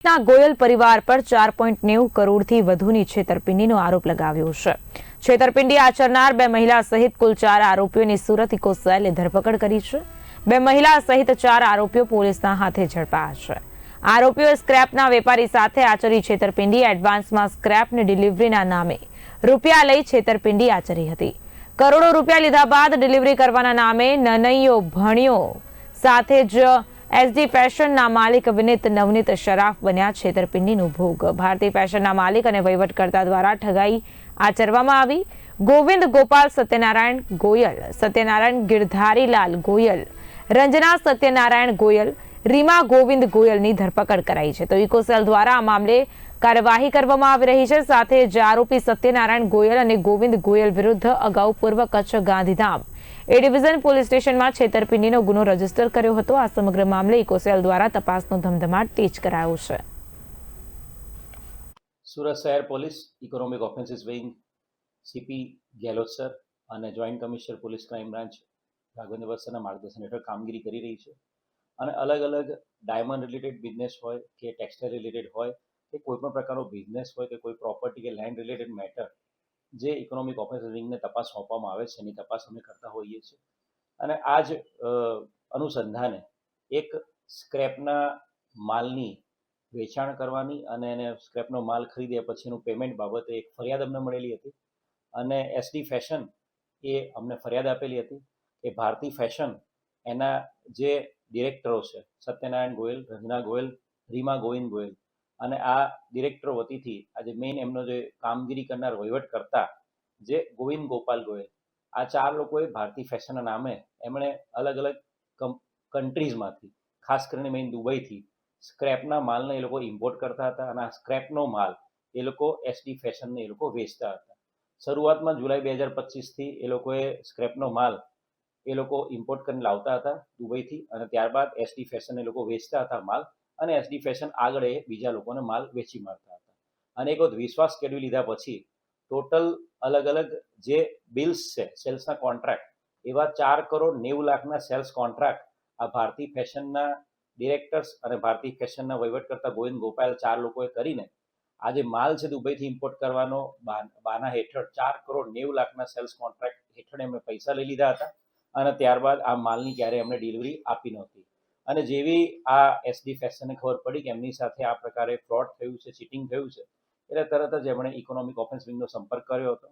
ગોયલ પરિવાર પર 4.90 કરોડથી વધુની છેતરપિંડીનો આરોપ લગાવ્યો છે. છેતરપિંડી આચરનાર બે મહિલા સહિત કુલ 4 આરોપીઓની સુરત ઇકો સેલે ધરપકડ કરી છે. બે મહિલા સહિત 4 આરોપીઓ પોલીસના હાથે ઝડપાયા છે. આરોપીઓએ સ્ક્રેપના વેપારી સાથે આચરી છેતરપિંડી. એડવાન્સમાં સ્ક્રેપની ડિલિવરીના નામે રૂપિયા લઈ છેતરપિંડી આચરી હતી. કરોડો રૂપિયા લીધા બાદ ડિલિવરી કરવાના નામે નનૈયો ભણ્યો સાથે જ એસડી ફેશનના માલિક વિનીત નવનીત શરાફ બન્યા છેતરપિંડીનું ભોગ. ભારતીય ફેશનના માલિક અને વહીવટકર્તા દ્વારા ઠગાઈ આચરવામાં આવી. ગોવિંદ ગોપાલ સત્યનારાયણ ગોયલ, સત્યનારાયણ ગિરધારીલાલ ગોયલ, રંजना સત્યનારાયણ ગોયલ, રીમા ગોવિંદ ગોયલની ધરપકડ કરાઈ છે. તો ઇકોસેલ દ્વારા આ મામલે કાર્યવાહી કરવામાં આવી રહી છે. સાથે જ આરોપી સત્યનારાયણ ગોયલ અને ગોવિંદ ગોયલ વિરુદ્ધ અગાઉ પૂર્વ કચ્છ ગાંધીધામ એ ડિવિઝન પોલીસ સ્ટેશનમાં છેતરપિંડીનો ગુનો રજીસ્ટર કર્યો હતો. આ સમગ્ર મામલે ઇકોસેલ દ્વારા તપાસનો ધમધમાટ તેજ કરાયો છે. સુરત શહેર police economic offences wing CP Gehlot sir અને joint commissioner police crime branch Raghavendra વત્સના માર્ગદર્શન હેઠળ કામગીરી કરી રહી છે. અને અલગ અલગ ડાયમંડ રિલેટેડ બિઝનેસ હોય કે ટેક્સટાઇલ રિલેટેડ હોય કે કોઈ પણ પ્રકારનો બિઝનેસ હોય કે કોઈ પ્રોપર્ટી કે લેન્ડ રિલેટેડ મેટર જે ઇકોનોમિક ઓફેન્સીસ વિંગને તપાસ સોંપવામાં આવે છે એની તપાસ અમે કરતા હોઈએ છીએ. અને આ જ અનુસંધાને એક સ્ક્રેપના માલની વેચાણ કરવાની અને એને સ્ક્રેપનો માલ ખરીદ્યા પછીનું પેમેન્ટ બાબતે એક ફરિયાદ અમને મળેલી હતી. અને એસડી ફેશન એ અમને ફરિયાદ આપેલી હતી કે ભારતી ફેશન એના જે ડિરેક્ટરો છે સત્યનારાયણ ગોયલ, રંजना ગોયલ, રીમા ગોવિંદ ગોયલ અને આ ડિરેક્ટરો વતીથી આજે મેઇન એમનો જે કામગીરી કરનાર વહીવટ કરતા જે ગોવિંદ ગોપાલ ગોયલ, આ 4 લોકોએ ભારતી ફેશનના નામે એમણે અલગ અલગ કન્ટ્રીઝમાંથી ખાસ કરીને મેઇન દુબઈથી સ્ક્રેપના માલને એ લોકો ઇમ્પોર્ટ કરતા હતા અને આ સ્ક્રેપનો માલ એ લોકો એસડી ફેશનને એ લોકો વેચતા હતા. શરૂઆતમાં જુલાઈ 2025થી એ લોકોએ સ્ક્રેપનો માલ એ લોકો ઇમ્પોર્ટ કરીને લાવતા હતા દુબઈથી અને ત્યારબાદ એસડી ફેશન એ લોકો વેચતા હતા માલ અને એસડી ફેશન આગળ એ બીજા લોકોને માલ વેચી મારતા હતા. અને એક વખત વિશ્વાસ કેળવી લીધા પછી ટોટલ અલગ અલગ જે બિલ્સ છે સેલ્સના કોન્ટ્રાક્ટ એવા 4,90,00,000ના સેલ્સ કોન્ટ્રાક્ટ આ ભારતી ફેશનના ડિરેક્ટર્સ અને ભારતી ફેશનના વહીવટ કરતા ગોવિંદ ગોપાલ 4 લોકોએ કરીને આ જે માલ છે દુબઈથી ઇમ્પોર્ટ કરવાનો બાના હેઠળ 4,90,00,000ના સેલ્સ કોન્ટ્રાક્ટ હેઠળ એમણે પૈસા લઈ લીધા હતા અને ત્યારબાદ આ માલની ક્યારેય એમણે ડિલિવરી આપી નહોતી. અને જેવી આ એસડી ફેશનને ખબર પડી કે એમની સાથે આ પ્રકારે ફ્રોડ થયું છે, ચીટિંગ થયું છે, એટલે તરત જ એમણે ઇકોનોમિક ઓફેન્સ વિંગનો સંપર્ક કર્યો હતો